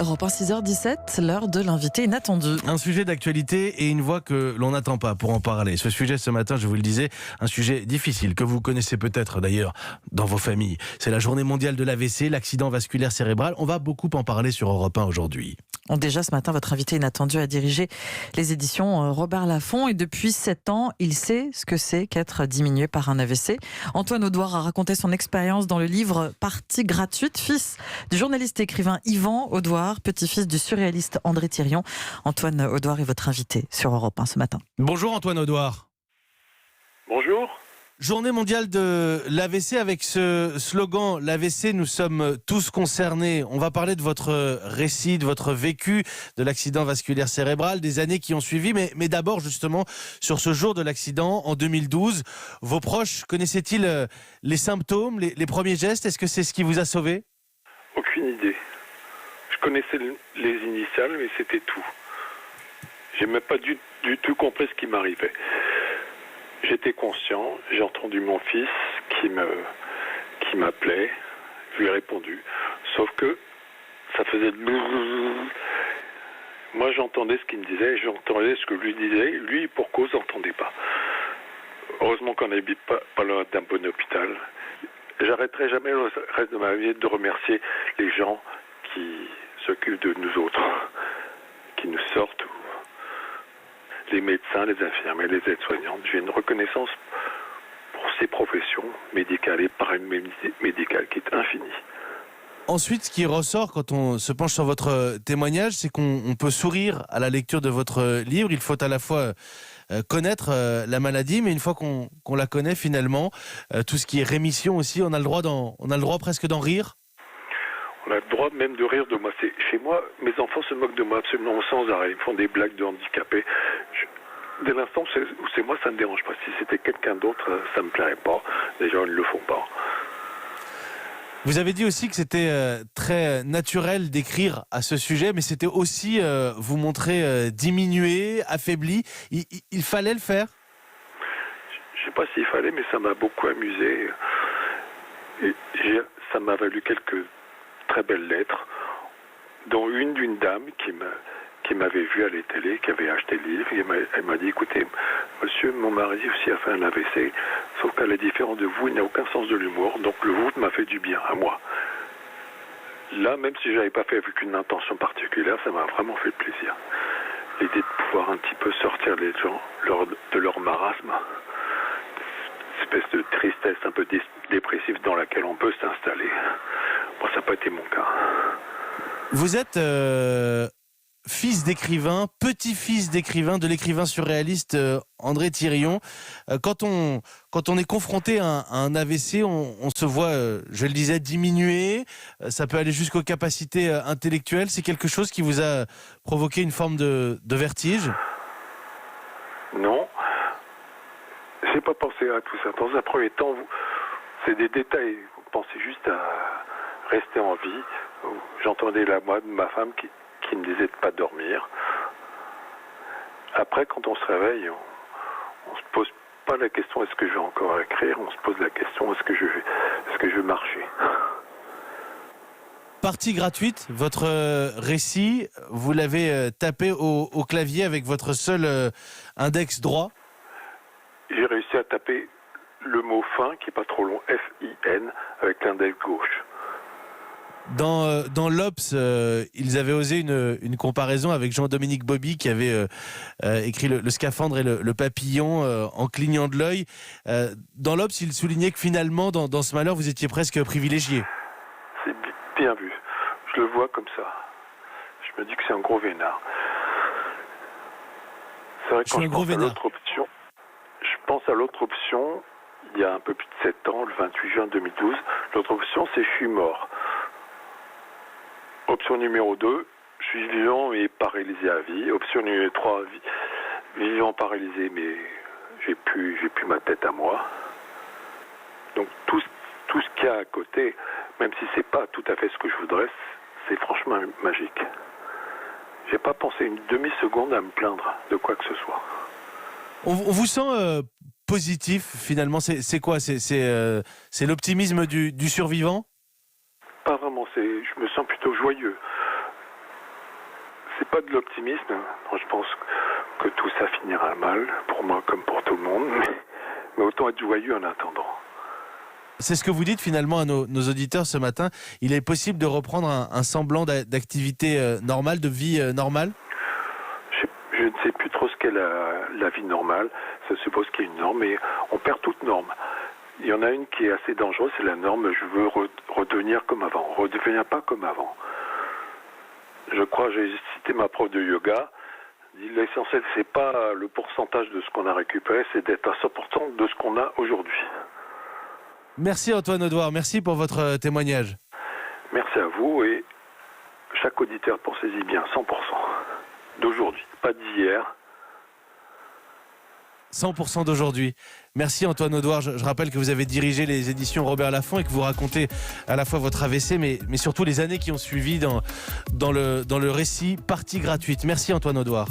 Europe 1, 6h17, l'heure de l'invité inattendu. Un sujet d'actualité et une voix que l'on n'attend pas pour en parler. Ce sujet ce matin, je vous le disais, un sujet difficile que vous connaissez peut-être d'ailleurs dans vos familles. C'est la journée mondiale de l'AVC, l'accident vasculaire cérébral. On va beaucoup en parler sur Europe 1 aujourd'hui. Déjà ce matin, votre invité inattendu a dirigé les éditions Robert Laffont et depuis 7 ans, il sait ce que c'est qu'être diminué par un AVC. Antoine Audouard a raconté son expérience dans le livre Partie gratuite, fils du journaliste et écrivain Yvan Audouard, petit-fils du surréaliste André Thirion. Antoine Audouard est votre invité sur Europe 1 ce matin. Bonjour Antoine Audouard. Bonjour. Journée mondiale de l'AVC avec ce slogan « L'AVC, nous sommes tous concernés ». On va parler de votre récit, de votre vécu, de l'accident vasculaire cérébral, des années qui ont suivi. Mais d'abord, justement, sur ce jour de l'accident, en 2012, vos proches connaissaient-ils les symptômes, les premiers gestes? Est-ce que c'est ce qui vous a sauvé? Aucune idée. Je connaissais les initiales, mais c'était tout. J'ai même pas du tout compris ce qui m'arrivait. J'étais conscient, j'ai entendu mon fils qui m'appelait, je lui ai répondu. Sauf que ça faisait... Moi j'entendais ce qu'il me disait, j'entendais ce que lui disait, lui pour cause n'entendait pas. Heureusement qu'on n'habite pas loin d'un bon hôpital. J'arrêterai jamais le reste de ma vie de remercier les gens qui s'occupent de nous autres, qui nous sortent. Les médecins, les infirmiers, les aides-soignantes. J'ai une reconnaissance pour ces professions médicales et paramédicales qui est infinie. Ensuite, ce qui ressort quand on se penche sur votre témoignage, c'est qu'on peut sourire à la lecture de votre livre. Il faut à la fois connaître la maladie, mais une fois qu'on la connaît finalement, tout ce qui est rémission aussi, on a le droit presque d'en rire. On a le droit même de rire de moi. Chez moi, mes enfants se moquent de moi absolument sans arrêt. Ils me font des blagues de handicapés. Dès l'instant où c'est moi, ça ne me dérange pas. Si c'était quelqu'un d'autre, ça ne me plairait pas. Les gens ne le font pas. Vous avez dit aussi que c'était très naturel d'écrire à ce sujet, mais c'était aussi vous montrer diminué, affaibli. Il fallait le faire? Je ne sais pas s'il fallait, mais ça m'a beaucoup amusé. Et ça m'a valu quelques très belles lettres, dont une d'une dame qui m'avait vu à la télé, qui avait acheté le livre. Et elle m'a dit, écoutez, monsieur, mon mari aussi a fait un AVC, sauf qu'à la différence de vous, il n'a aucun sens de l'humour, donc le vôtre m'a fait du bien à moi. Là, même si je n'avais pas fait avec une intention particulière, ça m'a vraiment fait plaisir. L'idée de pouvoir un petit peu sortir les gens de leur marasme, cette espèce de tristesse un peu dépressive dans laquelle on peut s'installer. Bon, ça n'a pas été mon cas. Vous êtes fils d'écrivain, petit-fils d'écrivain, de l'écrivain surréaliste André Thirion. Quand on est confronté à un AVC, on se voit, je le disais, diminué. Ça peut aller jusqu'aux capacités intellectuelles. C'est quelque chose qui vous a provoqué une forme de vertige? Non. J'ai pas pensé à tout ça. Dans un premier temps, c'est des détails. Vous pensez juste à rester en vie. J'entendais la voix de ma femme qui me disait de pas dormir. Après, quand on se réveille, on se pose pas la question est-ce que je vais encore écrire, on se pose la question est-ce que je vais marcher. Partie gratuite, votre récit, vous l'avez tapé au clavier avec votre seul index droit. J'ai réussi à taper le mot fin, qui est pas trop long, F-I-N, avec l'index gauche. Dans l'Obs, ils avaient osé une comparaison avec Jean-Dominique Bauby qui avait écrit le Scaphandre et le Papillon en clignant de l'œil. Dans l'Obs, il soulignait que finalement, dans ce malheur, vous étiez presque privilégié. C'est bien vu. Je le vois comme ça. Je me dis que c'est un gros vénard. C'est vrai que quand je pense à l'autre option, il y a un peu plus de 7 ans, le 28 juin 2012, l'autre option, c'est je suis mort. Option numéro 2, je suis vivant et paralysé à vie. Option numéro 3, vivant paralysé, mais j'ai plus ma tête à moi. Donc tout ce qu'il y a à côté, même si c'est pas tout à fait ce que je voudrais, c'est franchement magique. J'ai pas pensé une demi-seconde à me plaindre de quoi que ce soit. On vous sent positif finalement, c'est quoi? C'est l'optimisme du survivant? Pas vraiment, je me sens plutôt joyeux. c'est pas de l'optimisme. Non, je pense que tout ça finira mal, pour moi comme pour tout le monde. Mais autant être joyeux en attendant. C'est ce que vous dites finalement à nos auditeurs ce matin. Il est possible de reprendre un semblant d'activité normale, de vie normale? Je ne sais plus trop ce qu'est la vie normale. Ça suppose qu'il y a une norme, mais on perd toute norme. Il y en a une qui est assez dangereuse, c'est la norme. Je veux redevenir comme avant. Redeviens pas comme avant. Je crois, j'ai cité ma prof de yoga. L'essentiel, c'est pas le pourcentage de ce qu'on a récupéré, c'est d'être à 100% de ce qu'on a aujourd'hui. Merci Antoine Audouard, merci pour votre témoignage. Merci à vous et chaque auditeur, pensez-y bien, 100% d'aujourd'hui, pas d'hier. 100% d'aujourd'hui. Merci Antoine Audouard. Je rappelle que vous avez dirigé les éditions Robert Laffont et que vous racontez à la fois votre AVC, mais surtout les années qui ont suivi dans le récit Partie gratuite. Merci Antoine Audouard.